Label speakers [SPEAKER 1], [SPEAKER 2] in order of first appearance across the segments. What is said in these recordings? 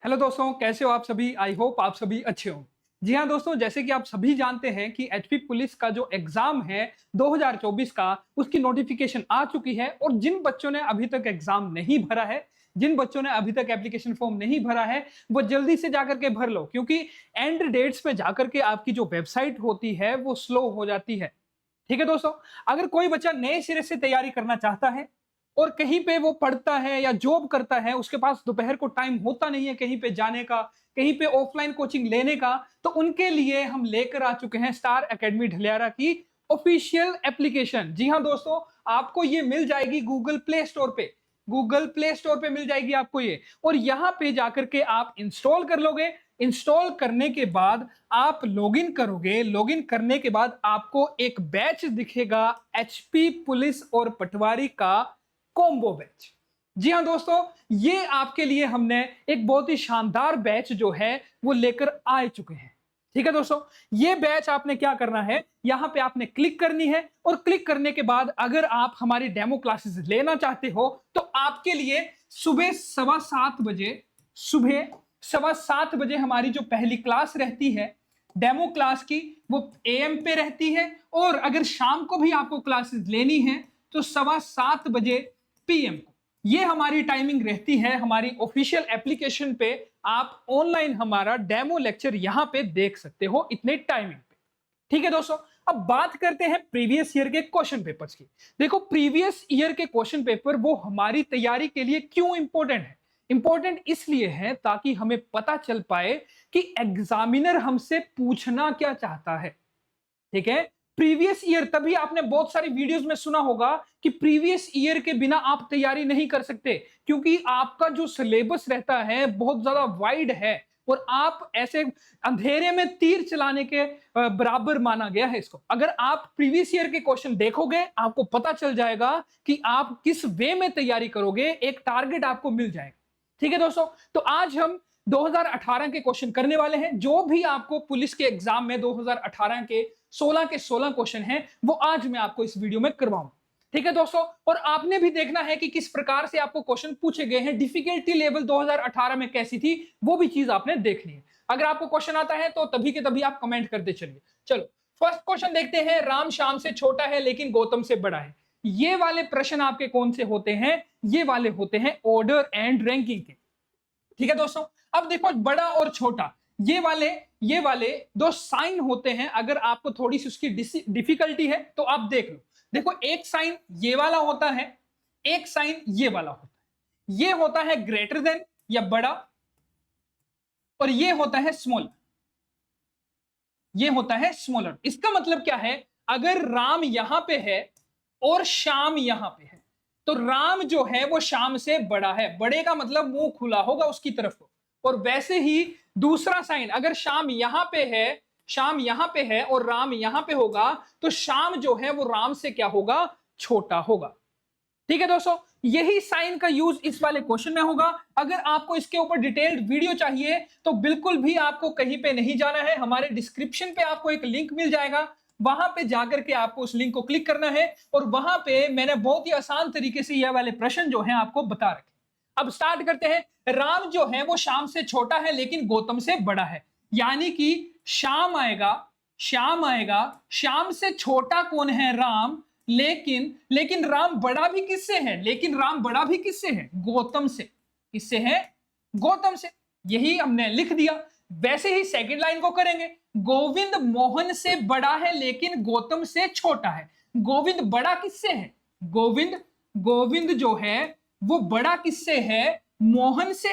[SPEAKER 1] Hello दोस्तों, कैसे हो आप सभी। आई होप आप सभी अच्छे हो। जी हाँ दोस्तों, जैसे कि आप सभी जानते हैं कि एचपी पुलिस का जो एग्जाम है 2024 का, उसकी नोटिफिकेशन आ चुकी है। और जिन बच्चों ने अभी तक एग्जाम नहीं भरा है, जिन बच्चों ने अभी तक एप्लीकेशन फॉर्म नहीं भरा है, वो जल्दी से जाकर के भर लो, क्योंकि एंड डेट्स पे जाकर के आपकी जो वेबसाइट होती है वो स्लो हो जाती है। ठीक है दोस्तों, अगर कोई बच्चा नए सिरे से तैयारी करना चाहता है और कहीं पे वो पढ़ता है या जॉब करता है, उसके पास दोपहर को टाइम होता नहीं है कहीं पे जाने का, कहीं पे ऑफलाइन कोचिंग लेने का, तो उनके लिए हम लेकर आ चुके हैं स्टार एकेडमी ढलियारा की ऑफिशियल एप्लीकेशन। जी हाँ दोस्तों, आपको ये मिल जाएगी गूगल प्ले स्टोर पे। गूगल प्ले स्टोर पे मिल जाएगी आपको ये, और यहां पे जाकर के आप इंस्टॉल कर लोगे। इंस्टॉल करने के बाद आप लॉगिन करोगे। लॉगिन करने के बाद आपको एक बैच दिखेगा, एचपी पुलिस और पटवारी का कॉम्बो बैच। जी हाँ दोस्तों, ये आपके लिए हमने एक बहुत ही शानदार बैच जो है वो लेकर आ चुके हैं। ठीक है दोस्तों, ये बैच आपने क्या करना है, यहां पे आपने क्लिक करनी है, और क्लिक करने के बाद अगर आप हमारी डेमो क्लासेस लेना चाहते हो तो आपके लिए सुबह 7:15 बजे, सुबह 7:15 हमारी जो पहली क्लास रहती है डेमो क्लास की, वो एएम पे रहती है। और अगर शाम को भी आपको क्लासेस लेनी है तो 7:15 बजे पीएम को ये हमारी टाइमिंग रहती है। हमारी ऑफिशियल एप्लीकेशन पे आप ऑनलाइन हमारा डेमो लेक्चर यहां पे देख सकते हो इतने टाइमिंग पे। ठीक है दोस्तों, अब बात करते हैं प्रीवियस ईयर के क्वेश्चन पेपर्स की। देखो, प्रीवियस ईयर के क्वेश्चन पेपर वो हमारी तैयारी के लिए क्यों इंपॉर्टेंट है। इंपॉर्टेंट इसलिए है ताकि हमें पता चल पाए कि एग्जामिनर हमसे पूछना क्या चाहता है। ठीक है, प्रीवियस ईयर, तभी आपने बहुत सारी वीडियोस में सुना होगा कि प्रीवियस ईयर के बिना आप तैयारी नहीं कर सकते, क्योंकि आपका जो सिलेबस रहता है बहुत ज्यादा वाइड है, और आप ऐसे अंधेरे में तीर चलाने के बराबर माना गया है इसको। अगर आप प्रीवियस ईयर के क्वेश्चन देखोगे, आपको पता चल जाएगा कि आप किस वे में तैयारी करोगे, एक टारगेट आपको मिल जाएगा। ठीक है दोस्तों, तो आज हम 2018 के क्वेश्चन करने वाले हैं। जो भी आपको पुलिस के एग्जाम में 2018 के 16 क्वेश्चन हैं, वो आज मैं आपको इस वीडियो में करवाऊंगा। ठीक है दोस्तों, और आपने भी देखना है कि किस प्रकार से आपको क्वेश्चन पूछे गए हैं, डिफिकल्टी लेवल 2018 में कैसी थी, वो भी चीज आपने देखनी है। अगर आपको क्वेश्चन आता है तो तभी के तभी आप कमेंट करते चलिए। चलो, फर्स्ट क्वेश्चन देखते हैं। राम श्याम से छोटा है लेकिन गौतम से बड़ा है। ये वाले प्रश्न आपके कौन से होते हैं, ये वाले होते हैं ऑर्डर एंड रैंकिंग के। ठीक है दोस्तों, अब देखो, बड़ा और छोटा, ये वाले दो साइन होते हैं। अगर आपको थोड़ी सी उसकी डिफिकल्टी है तो आप देख लो। देखो, एक साइन ये वाला होता है, एक साइन ये वाला होता है। ये होता है ग्रेटर देन या बड़ा, और ये होता है स्मॉल, ये होता है स्मॉलर। इसका मतलब क्या है, अगर राम यहां पे है और श्याम यहां पे है, तो राम जो है वो श्याम से बड़ा है। बड़े का मतलब मुंह खुला होगा उसकी तरफ को। और वैसे ही दूसरा साइन, अगर श्याम यहां पे है, श्याम यहां पे है और राम यहां पे होगा, तो श्याम जो है वो राम से क्या होगा, छोटा होगा। ठीक है दोस्तों, यही साइन का यूज इस वाले क्वेश्चन में होगा। अगर आपको इसके ऊपर डिटेल्ड वीडियो चाहिए तो बिल्कुल भी आपको कहीं पे नहीं जाना है, हमारे डिस्क्रिप्शन पे आपको एक लिंक मिल जाएगा, वहां पे जाकर के आपको उस लिंक को क्लिक करना है, और वहां पे मैंने बहुत ही आसान तरीके से यह वाले प्रश्न जो हैं आपको बता रखे। अब स्टार्ट करते हैं। राम जो है वो श्याम से छोटा है लेकिन गौतम से बड़ा है, यानी कि श्याम आएगा, श्याम आएगा, श्याम से छोटा कौन है, राम। लेकिन राम बड़ा भी किससे है, लेकिन राम बड़ा भी किससे है, गौतम से। किससे है, गौतम से। यही हमने लिख दिया। वैसे ही सेकंड लाइन को करेंगे। गोविंद मोहन से बड़ा है लेकिन गौतम से छोटा है। गोविंद बड़ा किससे है, गोविंद जो है वो बड़ा किससे है, मोहन से।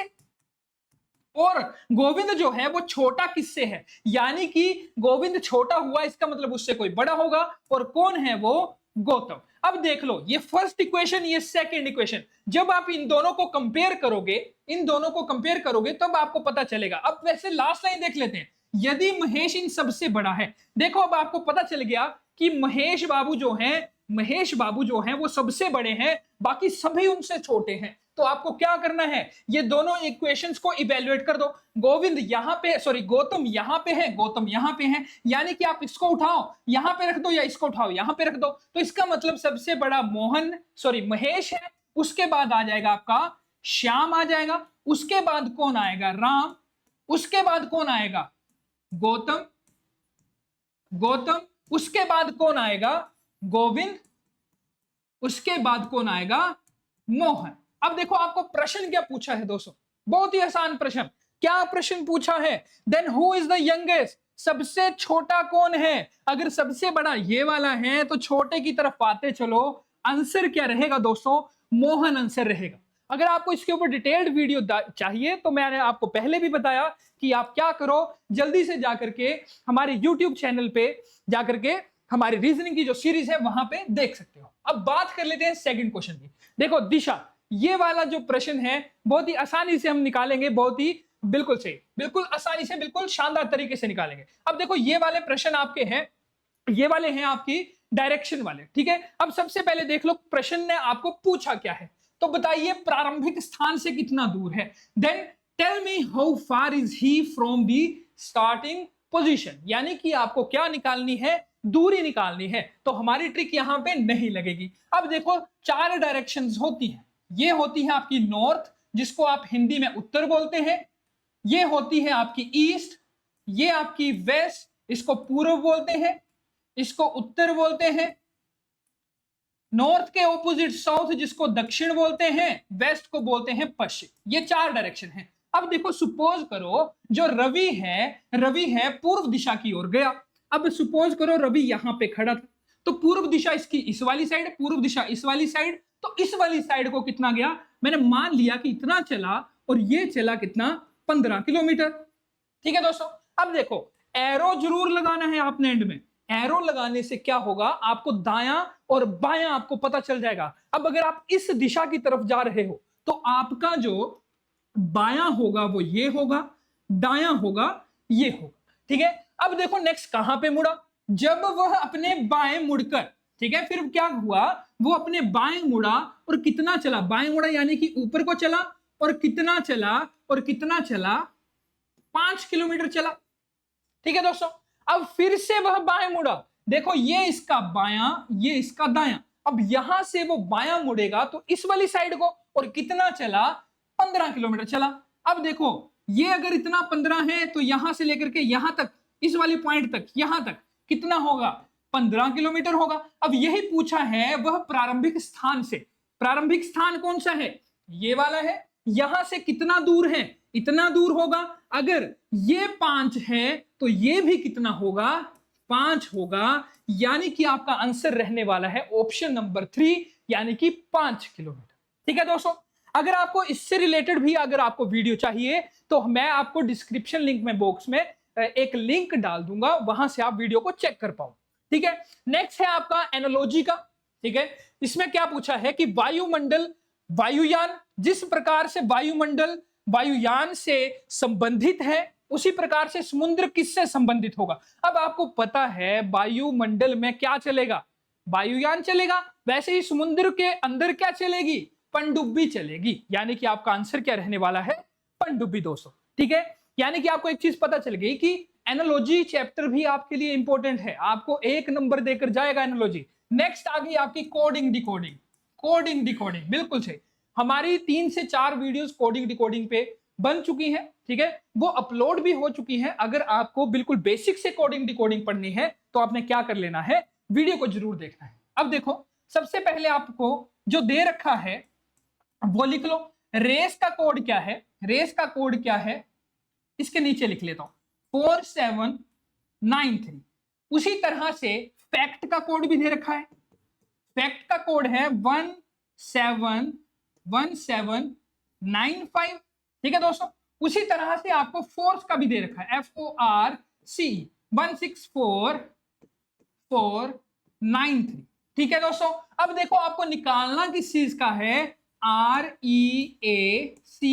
[SPEAKER 1] और गोविंद जो है वो छोटा किससे है, यानी कि गोविंद छोटा हुआ, इसका मतलब उससे कोई बड़ा होगा, और कौन है वो, गौतम। अब देख लो, ये फर्स्ट इक्वेशन, ये सेकंड इक्वेशन, जब आप इन दोनों को कंपेयर करोगे, इन दोनों को कंपेयर करोगे तब आपको पता चलेगा। अब वैसे लास्ट लाइन देख लेते हैं। यदि महेश इन सबसे बड़ा है, देखो अब आपको पता चल गया कि महेश बाबू जो हैं वो सबसे बड़े हैं, बाकी सभी उनसे छोटे हैं। तो आपको क्या करना है, ये दोनों इक्वेशंस को इवेल्युएट कर दो। गोविंद यहां पे, सॉरी, गौतम यहां पे है, गौतम यहां पे है, यानी कि आप इसको उठाओ यहां पे रख दो या इसको उठाओ यहां पे रख दो, तो इसका मतलब सबसे बड़ा महेश है। उसके बाद आ जाएगा आपका श्याम आ जाएगा, उसके बाद कौन आएगा, राम, उसके बाद कौन आएगा, गौतम, गौतम, उसके बाद कौन आएगा, गोविंद, उसके बाद कौन आएगा, मोहन। अब देखो आपको प्रश्न क्या पूछा है दोस्तों, बहुत ही आसान प्रश्न। क्या प्रश्न पूछा है, then who is the youngest, सबसे छोटा कौन है। अगर सबसे बड़ा ये वाला है तो छोटे की तरफ आते चलो, आंसर क्या रहेगा दोस्तों, मोहन आंसर रहेगा। अगर आपको इसके ऊपर डिटेल्ड वीडियो चाहिए तो मैंने आपको पहले भी बताया कि आप क्या करो, जल्दी से जाकर के हमारे यूट्यूब चैनल पे जाकर के हमारी रीजनिंग की जो सीरीज है वहां पे देख सकते हो। अब बात कर लेते हैं सेकंड क्वेश्चन की। देखो दिशा, ये वाला जो प्रश्न है बहुत ही आसानी से हम निकालेंगे, बहुत ही बिल्कुल सही, बिल्कुल आसानी से, बिल्कुल शानदार तरीके से निकालेंगे। अब देखो ये वाले प्रश्न आपके हैं, ये वाले हैं आपकी डायरेक्शन वाले, ठीक है। अब सबसे पहले देख लो प्रश्न ने आपको पूछा क्या है, तो बताइए प्रारंभिक स्थान से कितना दूर है। Then tell me how far is he from the starting position, यानी कि आपको क्या निकालनी है, दूरी निकालनी है। तो हमारी ट्रिक यहां पे नहीं लगेगी। अब देखो 4 डायरेक्शंस होती हैं, ये होती है आपकी नॉर्थ, जिसको आप हिंदी में उत्तर बोलते हैं, ये होती है आपकी ईस्ट, ये आपकी वेस्ट, इसको पूर्व बोलते हैं, इसको उत्तर बोलते हैं, नॉर्थ के ऑपोजिट साउथ जिसको दक्षिण बोलते हैं, वेस्ट को बोलते हैं पश्चिम। ये 4 डायरेक्शन है। अब देखो सपोज करो जो रवि है पूर्व दिशा की ओर गया। अब सपोज करो रवि यहां पे खड़ा था, तो पूर्व दिशा इसकी इस वाली साइड, पूर्व दिशा इस वाली साइड, तो इस वाली साइड को कितना गया, मैंने मान लिया कि इतना चला, और ये चला कितना, 15 किलोमीटर। ठीक है दोस्तों। अब देखो एरो जरूर लगाना है आपने एंड में, एरो लगाने से क्या होगा, आपको दायां और बायां आपको पता चल जाएगा। अब अगर आप इस दिशा की तरफ जा रहे हो तो आपका जो बायां होगा वो ये होगा, दायां होगा ये होगा, ठीक है। अब देखो नेक्स्ट कहां पे मुड़ा, जब वह अपने बाएं मुड़कर, ठीक है, फिर क्या हुआ, वो अपने बाएं मुड़ा और कितना चला, बाएं मुड़ा यानी कि ऊपर को चला, और कितना चला, और कितना चला, 5 किलोमीटर चला। ठीक है दोस्तों। अब फिर से वह बाएं मुड़ा, देखो ये इसका बायां, ये इसका दायां। अब यहां से वो बायां मुड़ेगा तो इस वाली साइड को, और कितना चला, 15 किलोमीटर चला। अब देखो ये अगर इतना 15 है तो यहां से लेकर के यहां तक, इस वाली पॉइंट तक, यहां तक कितना होगा, 15 किलोमीटर होगा। अब यही पूछा है वह प्रारंभिक स्थान से, प्रारंभिक स्थान कौन सा है, ये वाला है, यहां से कितना दूर है, इतना दूर होगा। अगर ये 5 है तो ये भी कितना होगा, 5 होगा, यानी कि आपका आंसर रहने वाला है ऑप्शन नंबर 3, यानी कि 5 किलोमीटर। ठीक है दोस्तों। अगर आपको इससे रिलेटेड भी अगर आपको वीडियो चाहिए तो मैं आपको डिस्क्रिप्शन लिंक में बॉक्स में एक लिंक डाल दूंगा, वहां से आप वीडियो को चेक कर पाओ। ठीक है। नेक्स्ट है आपका एनालॉजी का। ठीक है, इसमें क्या पूछा है कि वायुमंडल, वायुयान, जिस प्रकार से वायुमंडल वायुयान से संबंधित है उसी प्रकार से समुद्र किससे संबंधित होगा। अब आपको पता है वायुमंडल में क्या चलेगा, वायुयान चलेगा, वैसे ही समुद्र के अंदर क्या चलेगी, पनडुब्बी चलेगी, यानी कि आपका आंसर क्या रहने वाला है, पनडुब्बी दोस्तों। ठीक है, यानी कि आपको एक चीज पता चल गई कि एनालॉजी चैप्टर भी आपके लिए इंपॉर्टेंट है, आपको 1 नंबर देकर जाएगा एनालॉजी। नेक्स्ट आ गई आपकी कोडिंग डिकोडिंग, कोडिंग डिकोडिंग, बिल्कुल सही। हमारी 3 से 4 वीडियोस कोडिंग डिकोडिंग पे बन चुकी हैं, ठीक है, वो अपलोड भी हो चुकी है। अगर आपको बिल्कुल बेसिक से कोडिंग डिकोडिंग पढ़नी है तो आपने क्या कर लेना है, वीडियो को जरूर देखना है। अब देखो सबसे पहले आपको जो दे रखा है वो लिख लो, रेस का कोड क्या है, रेस का कोड क्या है, इसके नीचे लिख लेता हूं 4793। उसी तरह से फैक्ट का कोड भी दे रखा है, फैक्ट का कोड है 171795। ठीक है दोस्तों। उसी तरह से आपको फोर्स का भी दे रखा है FORC 164493। ठीक है दोस्तों। अब देखो आपको निकालना किस चीज का है, REACT।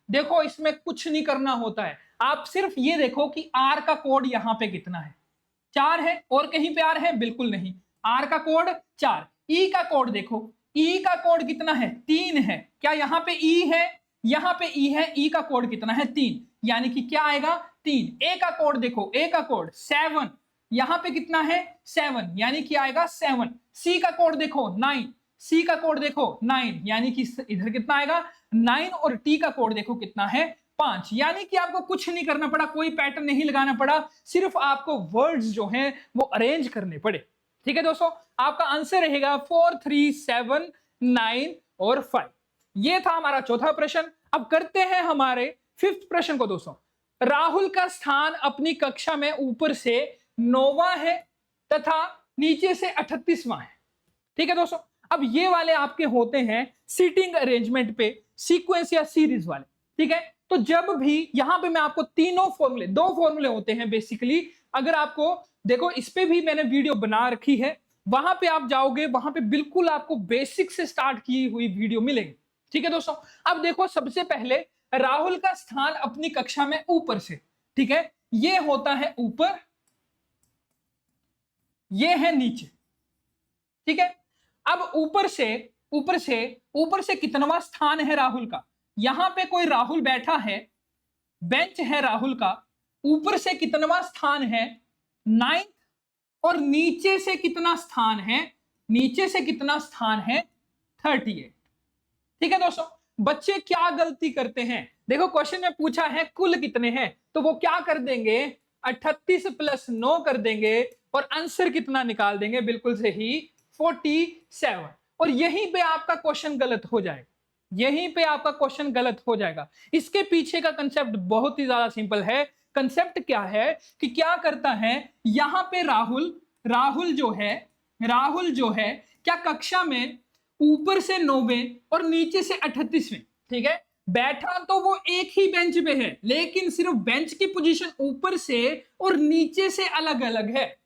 [SPEAKER 1] देखो इसमें कुछ नहीं करना होता है, आप सिर्फ ये देखो कि R का कोड यहां पे कितना है, 4 है, और कहीं पे R है, बिल्कुल नहीं, R का कोड 4। E का कोड देखो, E का कोड कितना है, 3 है, क्या यहाँ पे E है, यहाँ पे E है, E का कोड कितना है, 3, यानी कि क्या आएगा, 3। A का कोड देखो, A का कोड 7, यहाँ पे कितना है, 7, यानी कि आएगा 7। C का कोड देखो 9, C का कोड देखो 9, यानी कि इधर कितना आएगा, 9 और टी का कोड देखो कितना है 5, यानी कि आपको कुछ नहीं करना पड़ा, कोई पैटर्न नहीं लगाना पड़ा, सिर्फ आपको वर्ड्स जो हैं वो अरेंज करने पड़े। ठीक है दोस्तों, आपका आंसर रहेगा 4, 3, 7, 9 और 5। ये था हमारा चौथा प्रश्न। अब करते हैं हमारे 5th प्रश्न को दोस्तों। राहुल का स्थान अपनी कक्षा में ऊपर से 9वां है तथा नीचे से 38वां है। ठीक है दोस्तों, अब ये वाले आपके होते हैं सीटिंग अरेंजमेंट पे सीक्वेंस या सीरीज वाले। ठीक है, तो जब भी यहां पे मैं आपको तीनों फॉर्मूले, 2 फॉर्मूले होते हैं बेसिकली। अगर आपको देखो, इस पे भी मैंने वीडियो बना रखी है, वहां पे आप जाओगे, वहां पे बिल्कुल आपको बेसिक से स्टार्ट की हुई वीडियो मिलेगी। ठीक है दोस्तों, अब देखो सबसे पहले राहुल का स्थान अपनी कक्षा में ऊपर से, ठीक है, ये होता है ऊपर, ये है नीचे। ठीक है, अब ऊपर से कितनवां स्थान है राहुल का? यहां पे कोई राहुल बैठा है, बेंच है राहुल का, ऊपर से कितनवां स्थान है? 9th, और नीचे से कितना स्थान है? नीचे से कितना स्थान है? 38। ठीक है दोस्तों, बच्चे क्या गलती करते हैं? देखो क्वेश्चन में पूछा है कुल कितने हैं, तो वो क्या कर देंगे? 38 + 9 कर देंगे और आंसर कितना निकाल देंगे? बिल्कुल सही, 47। और यहीं पे आपका क्वेश्चन गलत हो जाएगा, यहीं पे आपका क्वेश्चन गलत हो जाएगा। इसके पीछे का कंसेप्ट बहुत ही ज्यादा सिंपल है। कंसेप्ट क्या है कि क्या करता है यहां पे राहुल जो है क्या कक्षा में ऊपर से 9वें और नीचे से 38वें, ठीक है, बैठा तो वो एक ही बेंच पे है, लेकिन सिर्फ बेंच की पोजीशन ऊपर से और नीचे से अलग अलग है।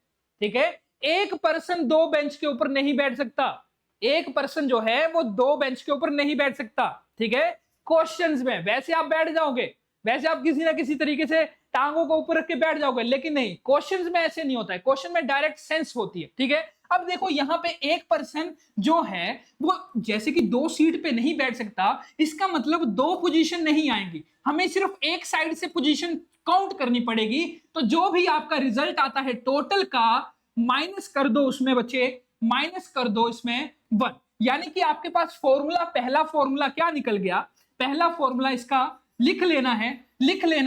[SPEAKER 1] ठीक है, एक पर्सन 2 बेंच के ऊपर नहीं बैठ सकता, एक पर्सन जो है वो 2 बेंच के ऊपर नहीं बैठ सकता। ठीक है, क्वेश्चंस में वैसे आप बैठ जाओगे, वैसे आप किसी ना किसी तरीके से टांगों को ऊपर रख के बैठ जाओगे, लेकिन नहीं, क्वेश्चंस में ऐसे नहीं होता है, क्वेश्चन में डायरेक्ट सेंस होती है। ठीक है, अब देखो यहां पे एक पर्सन जो है वो जैसे कि 2 सीट पे नहीं बैठ सकता, इसका मतलब 2 पोजीशन नहीं आएंगी, हमें सिर्फ एक साइड से पोजीशन काउंट करनी पड़ेगी। तो जो भी आपका रिजल्ट आता है टोटल का, माइनस कर दो उसमें बच्चे, माइनस कर दो इसमें 1, यानी कि आपके पास फॉर्मूला, पहला फॉर्मूला क्या निकल गया? पहला फॉर्मूला इसका लिख लेना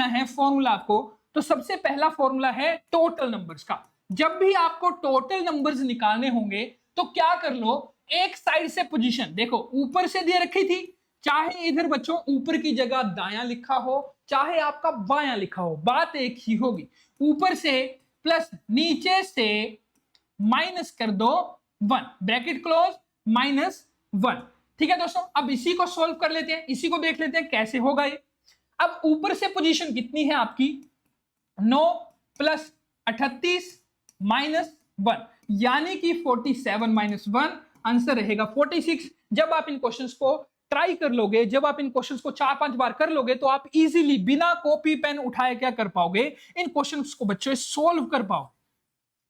[SPEAKER 1] है फॉर्मूला आपको। तो सबसे पहला फॉर्मूला है टोटल नंबर्स का। जब भी आपको टोटल नंबर्स निकालने होंगे तो क्या कर लो, एक साइड से पोजीशन देखो, ऊपर से दे रखी थी, चाहे इधर बच्चों ऊपर की जगह दायां लिखा हो, चाहे आपका बायां लिखा हो, बात एक ही होगी। ऊपर से प्लस, नीचे से माइनस कर दो 1, ब्रैकेट क्लोज, -1। ठीक है दोस्तों, अब इसी को सोल्व कर लेते हैं, इसी को देख लेते हैं कैसे होगा ये। अब ऊपर से पोजीशन कितनी है आपकी? 9 + 38 -1, यानी कि 47 - 1, आंसर रहेगा 46। जब आप इन क्वेश्चंस को ट्राई कर लोगे, जब आप इन क्वेश्चंस को 4-5 बार कर लोगे, तो आप इजीली बिना कॉपी पेन उठाए क्या कर पाओगे? इन क्वेश्चंस को बच्चों सोल्व कर पाओ।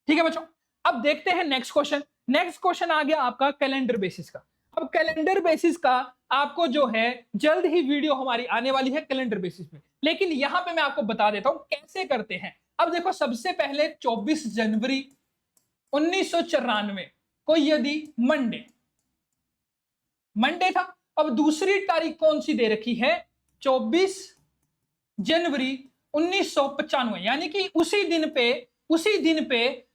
[SPEAKER 1] ठीक है बच्चों, अब देखते हैं नेक्स्ट क्वेश्चन। नेक्स्ट क्वेश्चन आ गया आपका कैलेंडर बेसिस का। अब कैलेंडर बेसिस का आपको जो है जल्द ही वीडियो हमारी आने वाली है कैलेंडर बेसिस पे, लेकिन यहां पे मैं आपको बता देता हूं कैसे करते हैं। अब देखो, सबसे पहले 24 जनवरी 1994 को यदि मंडे था, अब दूसरी तारीख कौन सी दे रखी है? 24 जनवरी 1995, यानी कि उसी दिन पे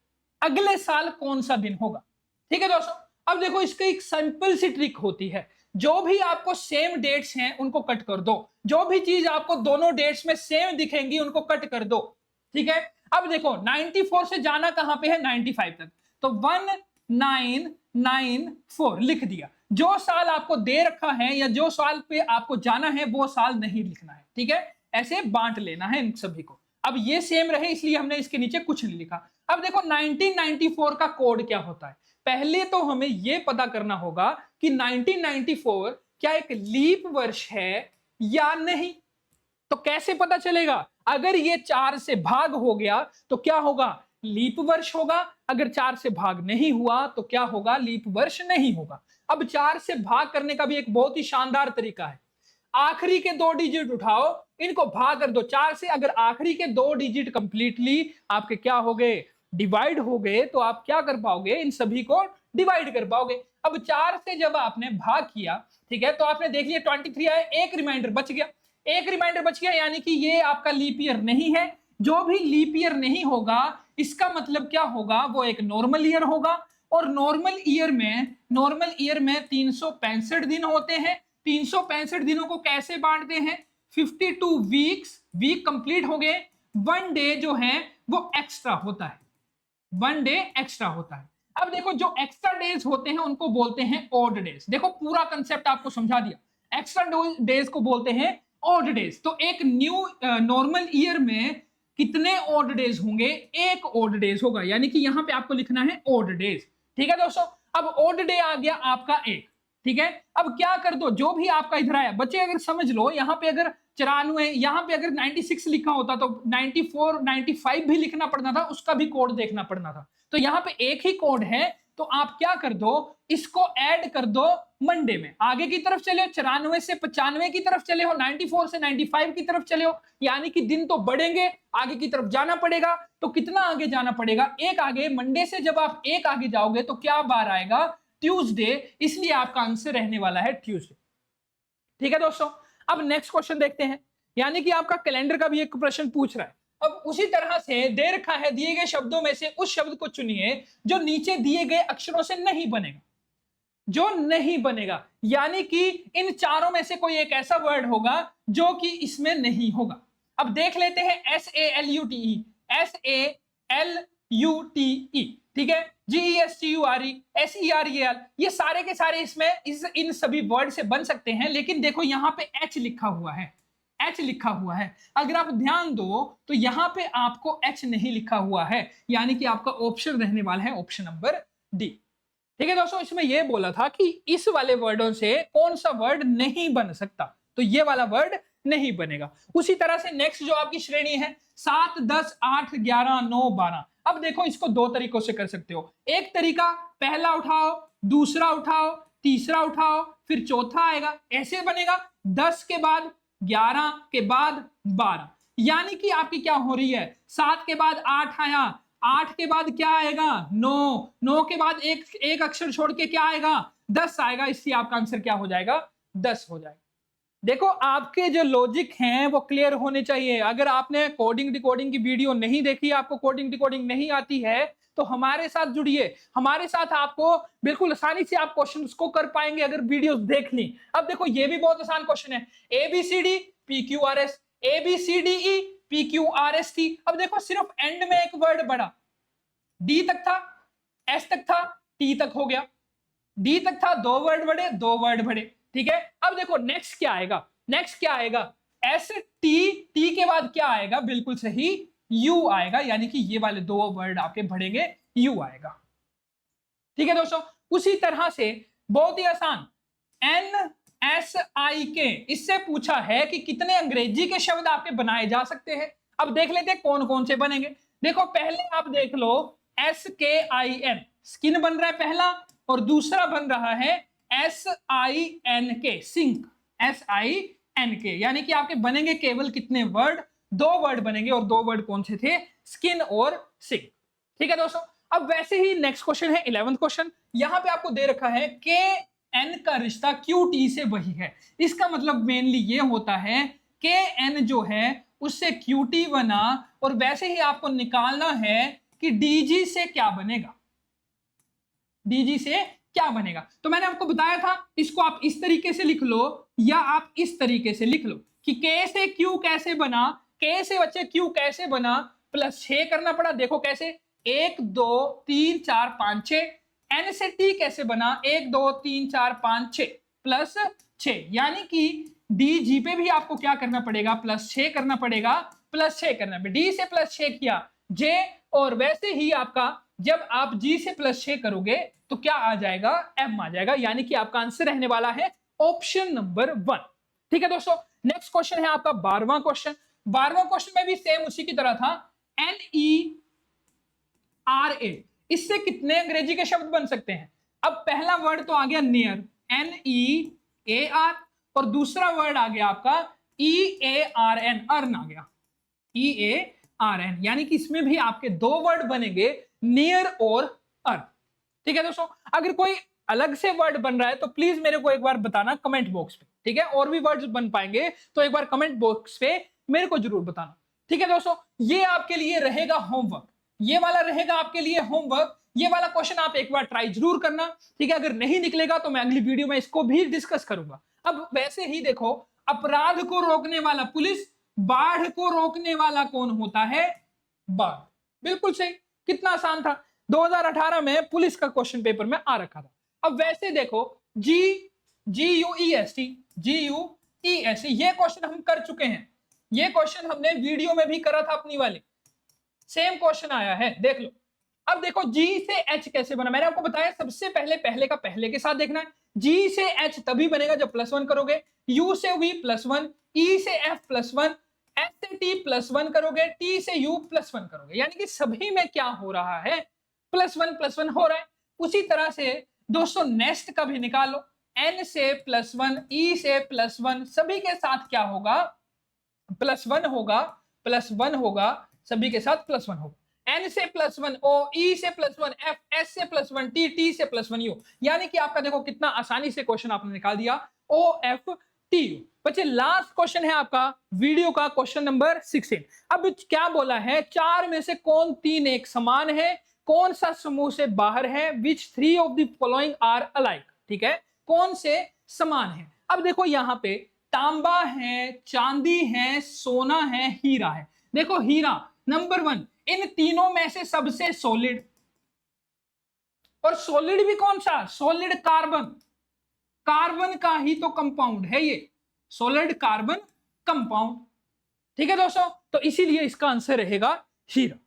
[SPEAKER 1] अगले साल कौन सा दिन होगा। ठीक है दोस्तों, अब देखो इसकी एक सिंपल सी ट्रिक होती है, जो भी आपको सेम डेट्स हैं उनको कट कर दो, जो भी चीज आपको दोनों डेट्स में सेम दिखेंगी उनको कट कर दो। ठीक है, अब देखो 94 से जाना कहां पे है? 95 तक, तो 1994 लिख दिया। जो साल आपको दे रखा है या जो साल पे आपको जाना है वो साल नहीं लिखना है। ठीक है, ऐसे बांट लेना है इन सभी को। अब ये सेम रहे इसलिए हमने इसके नीचे कुछ नहीं लिखा। अब देखो 1994 का कोड क्या होता है? पहले तो हमें यह पता करना होगा कि 1994 क्या एक लीप वर्ष है या नहीं। तो कैसे पता चलेगा? अगर ये 4 से भाग हो गया तो क्या होगा? लीप वर्ष होगा। अगर 4 से भाग नहीं हुआ तो क्या होगा? लीप वर्ष नहीं होगा। अब 4 से भाग करने का भी एक बहुत ही शानदार तरीका है। आखिरी के 2 डिजिट उठाओ, इनको भाग कर दो 4 से। अगर आखिरी के 2 डिजिट कंप्लीटली आपके क्या हो गए? डिवाइड हो गए, तो आप क्या कर पाओगे? इन सभी को डिवाइड कर पाओगे। अब 4 से जब आपने भाग किया ठीक है, तो आपने देख लिया 23 आया, एक रिमाइंडर बच गया, एक रिमाइंडर बच गया, यानी कि ये आपका लीप ईयर नहीं है। जो भी लीप ईयर नहीं होगा इसका मतलब क्या होगा, वो एक नॉर्मल ईयर होगा। और नॉर्मल ईयर में 365 दिन होते हैं। 365 दिनों को कैसे बांटते हैं, 52 वीक्स, वीक कंप्लीट हो गए, 1 डे जो है वो एक्स्ट्रा होता है, 1 डे एक्स्ट्रा होता है। अब देखो जो एक्स्ट्रा डेज होते हैं उनको बोलते हैं ऑड डेज। देखो पूरा कंसेप्ट आपको समझा दिया, एक्स्ट्रा डेज को बोलते हैं ऑड डेज। तो एक न्यू नॉर्मल ईयर में कितने ऑड डेज होंगे, एक ऑड डेज होगा, यानी कि यहां पे आपको लिखना है ऑड डेज। ठीक है दोस्तों, अब ऑड डे आ गया आपका एक। ठीक है, अब क्या कर दो, जो भी आपका इधर आया बच्चे अगर समझ लो, यहां पे अगर 94, यहां पे अगर 96 लिखा होता तो 94 95 भी लिखना पड़ना था, उसका भी कोड देखना पड़ना था। तो यहां पे एक ही कोड है, तो आप क्या कर दो, इसको ऐड कर दो मंडे में, आगे की तरफ चले हो, 94 से 95 की तरफ चले हो, 94 से 95 की तरफ चले हो, यानी कि दिन तो बढ़ेंगे, आगे की तरफ जाना पड़ेगा। तो कितना आगे जाना पड़ेगा, एक आगे। मंडे से जब आप एक आगे जाओगे तो क्या बार आएगा, ट्यूसडे, इसलिए आपका आंसर रहने वाला है ट्यूसडे। ठीक है दोस्तों, अब नेक्स्ट क्वेश्चन देखते हैं, यानी कि आपका कैलेंडर का भी एक प्रश्न पूछ रहा है। अब उसी तरह से दे रखा है, दिए गए शब्दों में से उस शब्द को चुनिए जो नीचे दिए गए अक्षरों से नहीं बनेगा, जो नहीं बनेगा, यानी कि इन चारों में से कोई एक ऐसा वर्ड होगा जो कि इसमें नहीं होगा। अब देख लेते हैं, SALUTE, SALUTE, ठीक है, GESTURE, SEREL, ये सारे के सारे इसमें इन सभी वर्ड से बन सकते हैं। लेकिन देखो यहां पे H लिखा हुआ है, H लिखा हुआ है, अगर आप ध्यान दो तो यहां पे आपको H नहीं लिखा हुआ है, यानी कि आपका ऑप्शन रहने वाला है ऑप्शन नंबर डी। ठीक है दोस्तों, इसमें यह बोला था कि इस वाले वर्डों से कौन सा वर्ड नहीं बन सकता, तो ये वाला वर्ड नहीं बनेगा। उसी तरह से नेक्स्ट जो आपकी श्रेणी है 7, 10, 8, 11, 9, 12। अब देखो इसको दो तरीकों से कर सकते हो। एक तरीका, पहला उठाओ, दूसरा उठाओ, तीसरा उठाओ, फिर चौथा आएगा, ऐसे बनेगा। 10 के बाद 11 के बाद 12, यानी कि आपकी क्या हो रही है, 7 के बाद 8 आया, 8 के बाद क्या आएगा, 9, 9 के बाद एक अक्षर छोड़ के क्या आएगा, 10 आएगा। इसलिए आपका आंसर क्या हो जाएगा, 10 हो जाएगा। देखो आपके जो लॉजिक हैं वो क्लियर होने चाहिए। अगर आपने कोडिंग डिकोडिंग की वीडियो नहीं देखी, आपको कोडिंग डिकोडिंग नहीं आती है, तो हमारे साथ जुड़िए, हमारे साथ आपको बिल्कुल आसानी से आप क्वेश्चंस को कर पाएंगे अगर वीडियोस देख ली। अब देखो ये भी बहुत आसान क्वेश्चन है, ABCD PQRS, ABCDE PQRST। अब देखो सिर्फ एंड में एक वर्ड बढ़ा, D तक था, S तक था, T तक हो गया, D तक था, 2 वर्ड बढ़े, 2 वर्ड बढ़े। ठीक है, अब देखो नेक्स्ट क्या आएगा, नेक्स्ट क्या आएगा, ST, T के बाद क्या आएगा, बिल्कुल सही U आएगा, यानी कि ये वाले 2 वर्ड आपके बढ़ेंगे, U आएगा। ठीक है दोस्तों, उसी तरह से बहुत ही आसान NSIK, इससे पूछा है कि कितने अंग्रेजी के शब्द आपके बनाए जा सकते हैं। अब देख लेते हैं कौन कौन से बनेंगे। देखो पहले आप देख लो, SKIN, स्किन बन रहा है पहला, और दूसरा बन रहा है SINK, सिंक, SINK, यानी कि आपके बनेंगे केवल कितने वर्ड, 2 वर्ड बनेंगे, और 2 वर्ड कौन से थे, स्किन और सिंक। ठीक है दोस्तों, अब वैसे ही नेक्स्ट क्वेश्चन है 11th क्वेश्चन। यहां पे आपको दे रखा है KN का रिश्ता QT से वही है। इसका मतलब मेनली ये होता है KN जो है उससे QT बना, और वैसे ही आपको निकालना है कि DG से क्या बनेगा, DG से क्या बनेगा। तो मैंने आपको बताया था, इसको आप इस तरीके से लिख लो या आप इस तरीके से लिख लो कि K से Q कैसे बना, K से बच्चे Q कैसे बना, +6 करना पड़ा। देखो कैसे, 1 2 3 4 5 6। N से T कैसे बना, 1 2 3 4 5 6 +6, यानी कि DG पे भी आपको क्या करना पड़ेगा, +6 करना पड़ेगा, +6 करना पड़ेगा। D से +6 किया J, और वैसे ही आपका जब आप G से +6 करोगे तो क्या आ जाएगा, M आ जाएगा, यानी कि आपका आंसर रहने वाला है ऑप्शन नंबर 1। ठीक है दोस्तों, नेक्स्ट क्वेश्चन है आपका 12वां क्वेश्चन। 12वां क्वेश्चन में भी सेम उसी की तरह था, NERA, इससे कितने अंग्रेजी के शब्द बन सकते हैं। अब पहला वर्ड तो आ गया नियर, NEAR, और दूसरा वर्ड आ गया आपका EARN, अर्न आ गया, EARN, यानी कि इसमें भी आपके 2 वर्ड बनेंगे, नियर और अर्न। ठीक है दोस्तों, अगर कोई अलग से वर्ड बन रहा है तो प्लीज मेरे को एक बार बताना कमेंट बॉक्स पे, ठीक है। और भी वर्ड्स बन पाएंगे तो एक बार कमेंट बॉक्स पे मेरे को जरूर बताना, ठीक है दोस्तों। ये आपके लिए रहेगा होमवर्क, ये वाला रहेगा आपके लिए होमवर्क। ये वाला क्वेश्चन आप एक बार ट्राई जरूर करना, ठीक है। अगर नहीं निकलेगा तो मैं अगली वीडियो में इसको भी डिस्कस करूंगा। अब वैसे ही देखो, अपराध को रोकने वाला पुलिस, बाढ़ को रोकने वाला कौन होता है? बाढ़। बिल्कुल सही, कितना आसान था। 2018 में पुलिस का क्वेश्चन पेपर में आ रखा था। अब वैसे देखो, GUEST ये क्वेश्चन हम कर चुके हैं। ये क्वेश्चन हमने वीडियो में भी करा था अपनी वाले, सेम क्वेश्चन आया है, देख लो। अब देखो G से H कैसे बना, मैंने आपको बताया सबसे पहले का पहले के साथ देखना है। G से H तभी बनेगा जब +1 करोगे, U से V +1, E से F +1, S से T +1 करोगे, T से U +1 करोगे, यानी कि सभी में क्या हो रहा है? +1 हो रहा है। उसी तरह से दोस्तों नेक्स्ट का भी निकाल लो, N से +1, E से +1, सभी के साथ क्या होगा? +1 होगा, सभी के साथ +1 होगा। N से +1 O, E से +1 F, S से +1 T, T से +1 U, यानी कि आपका देखो कितना आसानी से क्वेश्चन आपने निकाल दिया, OFTU। बच्चे लास्ट क्वेश्चन है आपका वीडियो का, क्वेश्चन नंबर 16। अब क्या बोला है? 4 में से कौन 3 एक समान है? कौन सा समूह से बाहर है? Which 3 of the following are alike? ठीक है, कौन से समान है? अब देखो यहाँ पे तांबा है, चांदी है, सोना है, हीरा है। देखो हीरा नंबर 1, इन तीनों में से सबसे सॉलिड, और सॉलिड भी कौन सा? सॉलिड कार्बन, कार्बन का ही तो कंपाउंड है ये, सॉलिड कार्बन कंपाउंड, ठीक है दोस्तों। तो इसीलिए इसका आंसर रहेगा हीरा।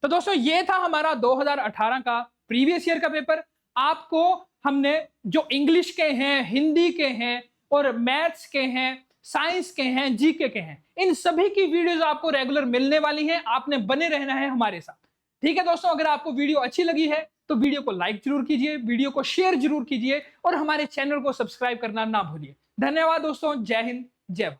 [SPEAKER 1] तो दोस्तों ये था हमारा 2018 का प्रीवियस ईयर का पेपर। आपको हमने जो इंग्लिश के हैं, हिंदी के हैं और मैथ्स के हैं, साइंस के हैं, जीके के हैं, इन सभी की वीडियोस आपको रेगुलर मिलने वाली हैं। आपने बने रहना है हमारे साथ, ठीक है दोस्तों। अगर आपको वीडियो अच्छी लगी है तो वीडियो को लाइक जरूर कीजिए, वीडियो को शेयर जरूर कीजिए और हमारे चैनल को सब्सक्राइब करना ना भूलिए। धन्यवाद दोस्तों, जय हिंद, जय भारत।